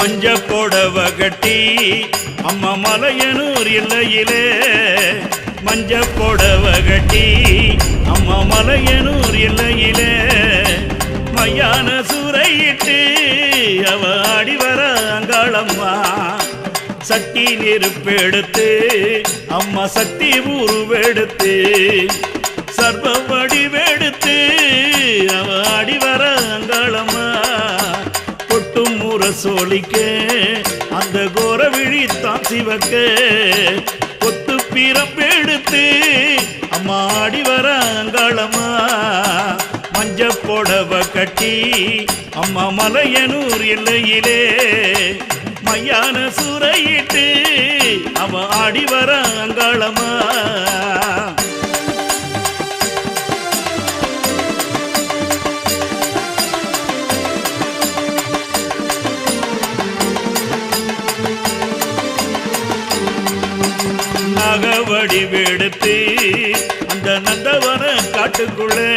மஞ்ச போடவ கட்டி அம்மா மலையனூர் எல்லையிலே மஞ்ச போடவ கட்டி அம்மா மலையனூர் எல்லையிலே மையான சூறையிட்டு அவ ஆடி வர அங்காளம்மா சட்டி நெருப்பெடுத்து அம்மா சக்தி உருவெடுத்து சர்வ வடிவெடுத்து அவ ஆடி வர அங்காளம்மா கொட்டும் முரசோலிக்க அந்த கோர விழித்தான் சிவக்க கொத்து பிறப்பெடுத்து அம்மா ஆடி வர அங்காளம்மா மஞ்ச போடவ கட்டி அம்மா மலையனூர் எல்லையிலே மையான சூறையிட்டு அவ ஆடி வர அங்காளம்மா நாகவடிவெடுத்து அந்த நந்தவன காட்டுக்குள்ளே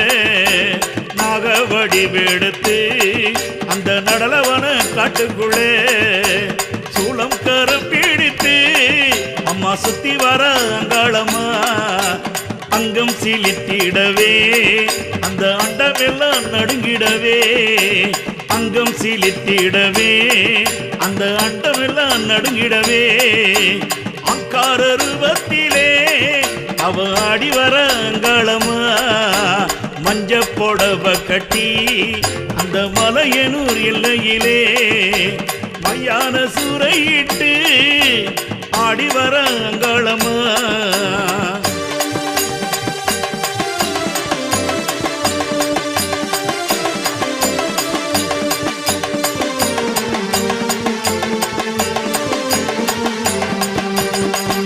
நாகவடிவெடுத்து அந்த நடலவன காட்டுக்குள்ளே சூளம் கரம் பிடித்து அம்மா சுத்தி வர அங்காளம்மா அங்கம் சிலித்திடவே அந்த அண்டமெல்லாம் நடுங்கிடவே அங்கம் சிலித்திடவே அந்த அண்டமெல்லாம் நடுங்கிடவே அங்கார ரூபத்திலே அவ ஆடி வர அங்காளம்மா மஞ்ச போடவ கட்டி அந்த மலையனூர் எல்லையிலே மையான சூறையிட்டு ஆடி வர அங்காளம்மா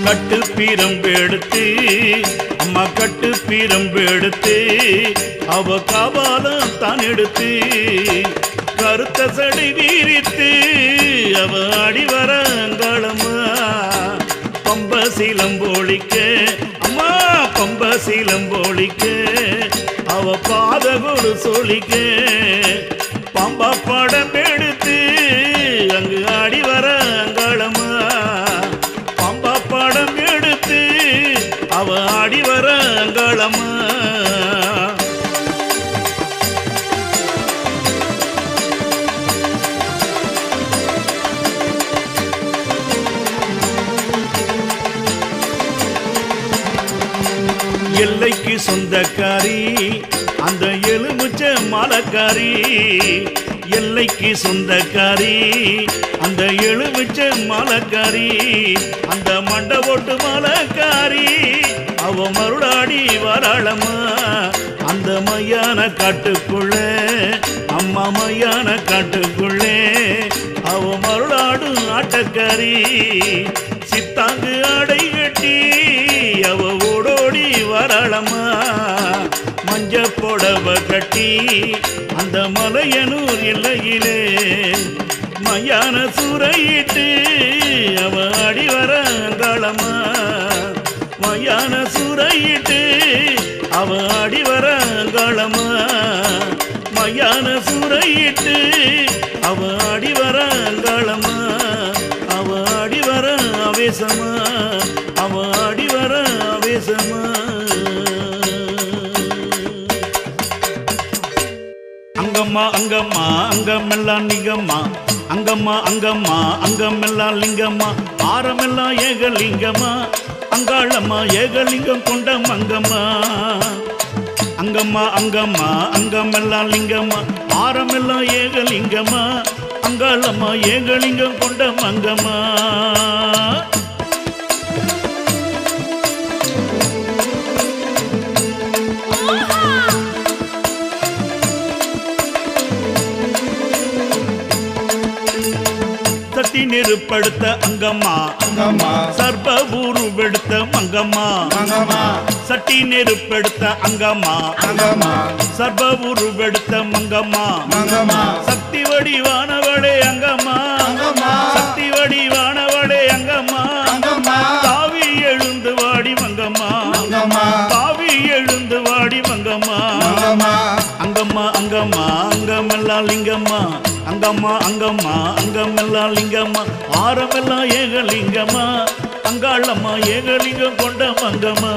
கட்டு பீரம்பெடுத்து அம்மா கட்டு பீரம்பெடுத்து அவ காபாலம் தான் எடுத்து கருத்த சடை வீரித்து அவ ஆடி வர அங்காளம்மா பம்ப சீலம்போலிக்க அம்மா பம்ப சீலம்போலிக்க அவ பாதகோடு சொல்லிக்க பம்பா படம் எடுத்து அங்கு ஆடி வர அங்காளம்மா படம் எடுத்து அவ ஆடி வர அங்காளம்மா எல்லைக்கு சொந்தக்காரி அந்த எலுமிச்ச மாலக்காரி எல்லைக்கு சொந்தக்காரி அந்த எலுமிச்ச மாலக்காரி அந்த மண்ட ஓட்டு மாலக்காரி அவ மருளாடி வராளம்மா அந்த மையான காட்டுக்குள்ள அம்மா மையான காட்டுக்குள்ளே அவ மருளாடும் ஆட்டக்காரி சித்தாங்கு ஆடை கட்டி அவ ஓடோடி வராளம்மா மஞ்ச போடவ கட்டி அந்த மலையனூர் எல்லையிலே மையான சூறையிட்டு அவ ஆடி வர அங்காளம்மா மையான சூறையிட்டு அவ ஆடி வர அங்காளம்மா மையான சூறையிட்டு அவ ஆடி வர அங்காளம்மா அவ ஆடி வர ஆவேசமா அவ ஆடி வர ஆவேசமா அங்கம்மா அங்கம்மா அங்கமெல்லாம் லிங்கம்மா அங்கம்மா அங்கம்மா அங்கமெல்லாம் லிங்கம்மா ஆரமெல்லாம் ஏகலிங்கம்மா அங்காளம்மா ஏகலிங்கம் கொண்ட மங்கம்மா அங்கம்மா அங்கம்மா அங்கமெல்லாம் லிங்கம்மா ஆரமெல்லாம் ஏகலிங்கம்மா அங்காளம்மா ஏகலிங்கம் கொண்ட மங்கம்மா சட்டி நெருப்படுத்த அங்கம்மா சர்ப உருவெடுத்த மங்கம்மா சட்டி நெருப்படுத்த அங்கம்மா சர்ப உருவெடுத்த மங்கம்மா சக்தி வடிவானவளே அங்கம்மா சக்தி வடிவானவளே அங்கம்மா தாவி எழுந்து வாடி மங்கம்மா தாவி எழுந்து வாடி மங்கம்மா அங்கம்மா அங்கம்மா அங்கமெல்லாம் லிங்கம்மா அங்கம்மா அங்கம்மா அங்கமெல்லாம் அங்கமெல்லாம் லிங்கம்மா ஆரமெல்லாம் ஏகலிங்கம்மா அங்காளம்மா ஏகலிங்கம் கொண்ட மங்கம்மா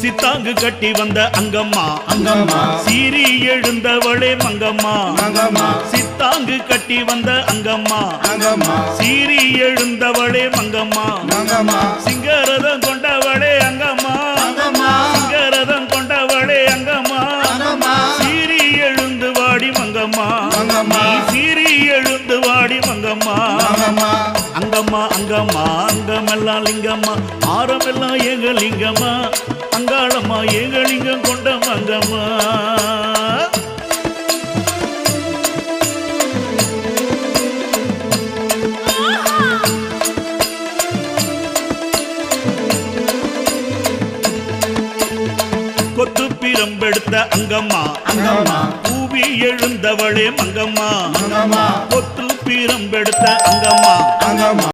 சித்தாங்கு கட்டி வந்த அங்கம்மா அங்கம்மா சீறி எழுந்தவளே மங்கம்மா மங்கம்மா சித்தாங்கு கட்டி வந்த அங்கம்மா அங்கம்மா சீறி எழுந்தவளே மங்கம்மா மங்கம்மா சிங்கரதம் கொண்டவளே அங்கம்மா மங்கம்மா சிங்கரதம் கொண்டவளே அங்கம்மா மங்கம்மா சீறி எழுந்து வாடி மங்கம்மா மங்கம்மா சீறி எழுந்து வாடி மங்கம்மா மங்கம்மா அங்கம்மா அங்கம்மா அங்கமெல்லாம் லிங்கம்மா ஆரமெல்லாம் ஏகலிங்கம்மா அங்காளம்மா ஏகலிங்கம் கொண்ட மங்கம்மா கொத்து பிரம்பெடுத்த அங்கம்மா அங்கம்மா பூவி எழுந்தவளே மங்கம்மா மங்கம்மா கொத்து பிரம்பெடுத்த அங்கம்மா அங்கம்மா